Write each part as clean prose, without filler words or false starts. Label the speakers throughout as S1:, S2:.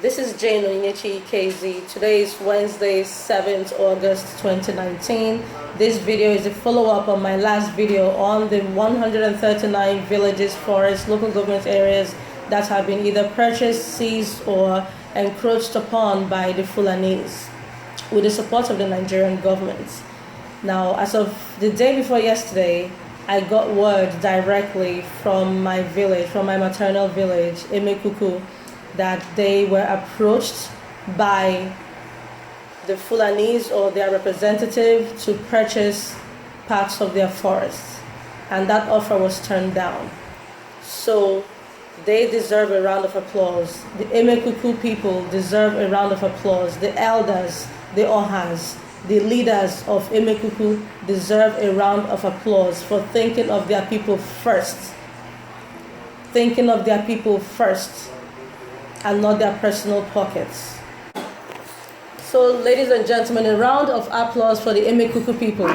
S1: This is Jane Onyechi KZ. Today is Wednesday, 7th August 2019. This video is a follow-up on my last video on the 139 villages, forests, local government areas that have been either purchased, seized, or encroached upon by the Fulanis with the support of the Nigerian government. Now, as of the day before yesterday, I got word directly from my village, from my maternal village, Emekuku, that they were approached by the Fulanis or their representative to purchase parts of their forests, and that offer was turned down. So they deserve a round of applause. The Emekuku people deserve a round of applause. The elders, the Ohas, the leaders of Emekuku deserve a round of applause for thinking of their people first. Thinking of their people first and not their personal pockets. So, ladies and gentlemen, a round of applause for the Emekuku people.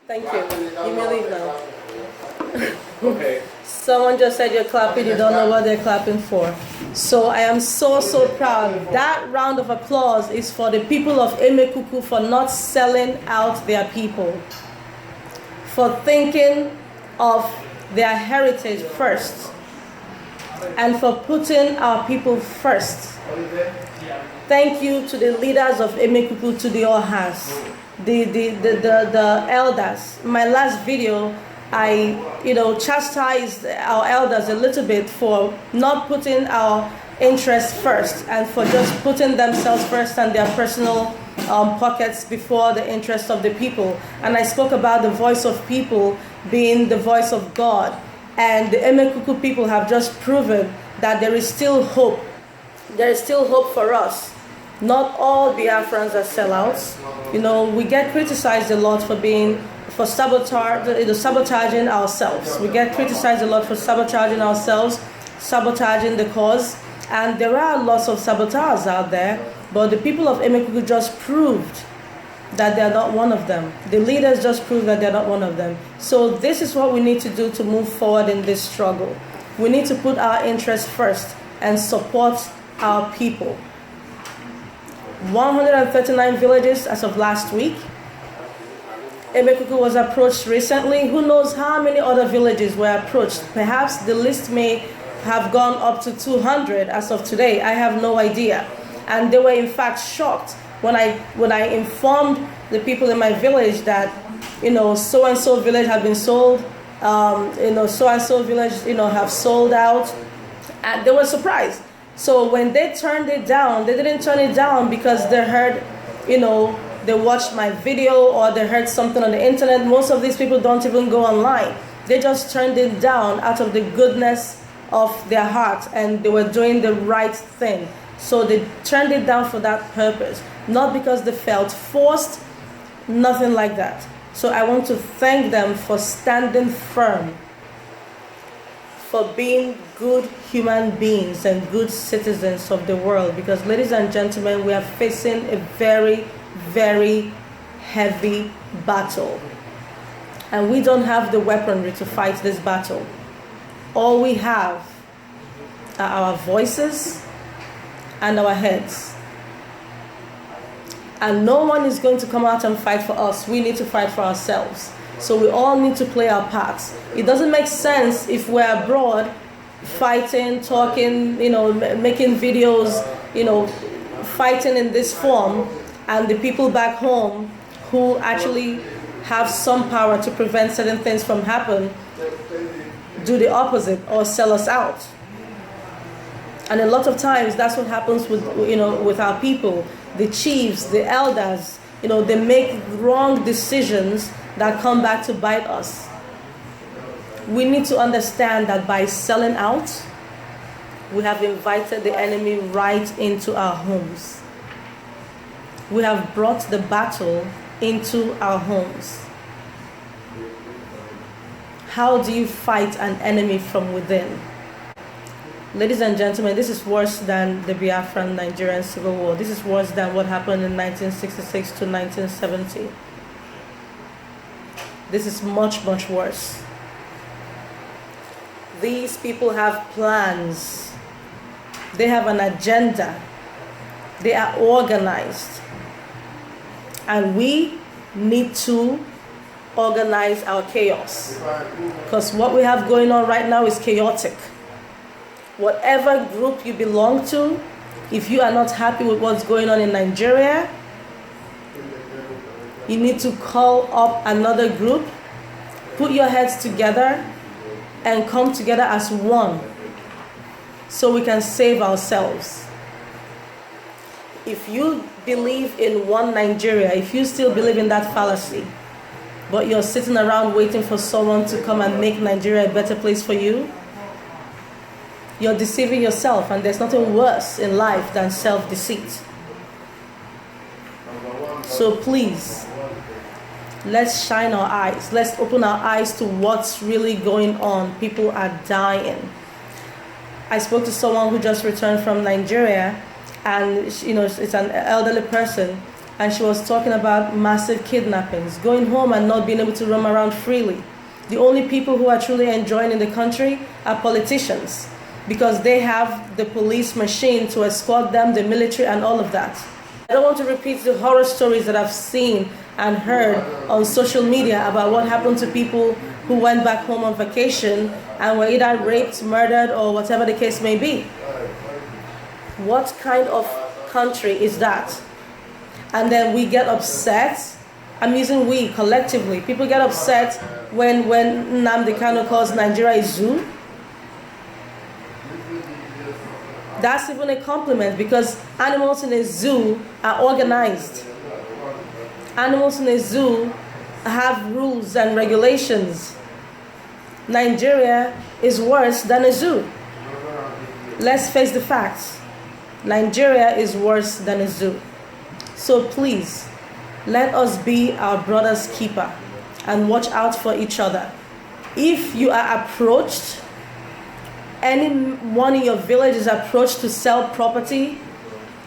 S1: Thank you. You may leave now.
S2: Okay.
S1: Someone just said you're clapping, you don't know what they're clapping for. So I am so proud. That round of applause is for the people of Emekuku for not selling out their people, for thinking of their heritage first, and for putting our people first. Thank you to the leaders of Emekuku, to the Ohas, the elders. My last video, I chastised our elders a little bit for not putting our interests first and for just putting themselves first and their personal pockets before the interests of the people. And I spoke about the voice of people being the voice of God. And the Emekuku people have just proven that there is still hope. There is still hope for us. Not all Biafrans are sellouts. We get criticized a lot for sabotaging ourselves. We get criticized a lot for sabotaging ourselves, sabotaging the cause, and there are lots of saboteurs out there, but the people of Emekuku just proved that they're not one of them. The leaders just proved that they're not one of them. So this is what we need to do to move forward in this struggle. We need to put our interests first and support our people. 139 villages as of last week. Emekuku was approached recently. Who knows how many other villages were approached? Perhaps the list may have gone up to 200 as of today. I have no idea. And they were in fact shocked when I informed the people in my village that, so-and-so village had been sold, so-and-so village, have sold out. And they were surprised. So when they turned it down, they didn't turn it down because they heard, they watched my video or they heard something on the internet. Most of these people don't even go online. They just turned it down out of the goodness of their heart, and they were doing the right thing. So they turned it down for that purpose, not because they felt forced, nothing like that. So I want to thank them for standing firm, for being good human beings and good citizens of the world. Because, ladies and gentlemen, we are facing a very heavy battle, and we don't have the weaponry to fight this battle. All we have are our voices and our heads, and no one is going to come out and fight for us. We need to fight for ourselves. So we all need to play our parts. It doesn't make sense if we're abroad fighting, talking, making videos, fighting in this form, and the people back home who actually have some power to prevent certain things from happening do the opposite or sell us out. And a lot of times that's what happens with our people. The chiefs, the elders, they make wrong decisions that come back to bite us. We need to understand that by selling out, we have invited the enemy right into our homes. We have brought the battle into our homes. How do you fight an enemy from within? Ladies and gentlemen, this is worse than the Biafran Nigerian Civil War. This is worse than what happened in 1966 to 1970. This is much, much worse. These people have plans. They have an agenda. They are organized. And we need to organize our chaos. Because what we have going on right now is chaotic. Whatever group you belong to, if you are not happy with what's going on in Nigeria, you need to call up another group, put your heads together, and come together as one so we can save ourselves. If you believe in one Nigeria, if you still believe in that fallacy, but you're sitting around waiting for someone to come and make Nigeria a better place for you, you're deceiving yourself, and there's nothing worse in life than self-deceit. So please, let's shine our eyes. Let's open our eyes to what's really going on. People are dying. I spoke to someone who just returned from Nigeria, and it's an elderly person, and she was talking about massive kidnappings, going home and not being able to roam around freely. The only people who are truly enjoying in the country are politicians, because they have the police machine to escort them, the military, and all of that. I don't want to repeat the horror stories that I've seen and heard on social media about what happened to people who went back home on vacation and were either raped, murdered, or whatever the case may be. What kind of country is that? And then we get upset. I'm using we collectively. People get upset when Nnamdi Kanu calls Nigeria a zoo. That's even a compliment, because animals in a zoo are organized. Animals in a zoo have rules and regulations. Nigeria is worse than a zoo. Let's face the facts. Nigeria is worse than a zoo. So please, let us be our brother's keeper and watch out for each other. If you are approached, anyone in your village is approached to sell property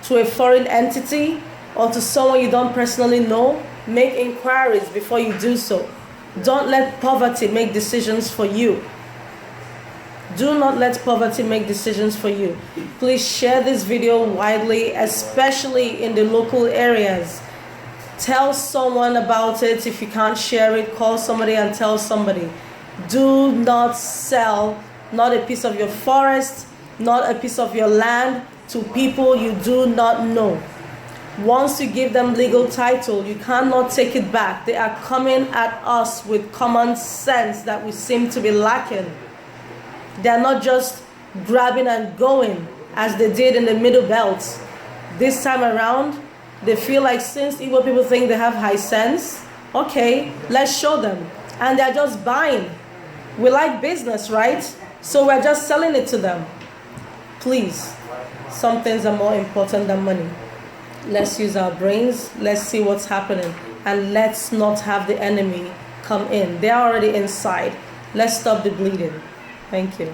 S1: to a foreign entity or to someone you don't personally know, make inquiries before you do so. Don't let poverty make decisions for you. Do not let poverty make decisions for you. Please share this video widely, especially in the local areas. Tell someone about it. If you can't share it, call somebody and tell somebody. Do not sell not a piece of your forest, not a piece of your land to people you do not know. Once you give them legal title, you cannot take it back. They are coming at us with common sense that we seem to be lacking. They are not just grabbing and going as they did in the Middle Belt. This time around, they feel like since Igbo people think they have high sense, okay, let's show them. And they're just buying. We like business, right? So we're just selling it to them. Please, some things are more important than money. Let's use our brains. Let's see what's happening. And let's not have the enemy come in. They're already inside. Let's stop the bleeding. Thank you.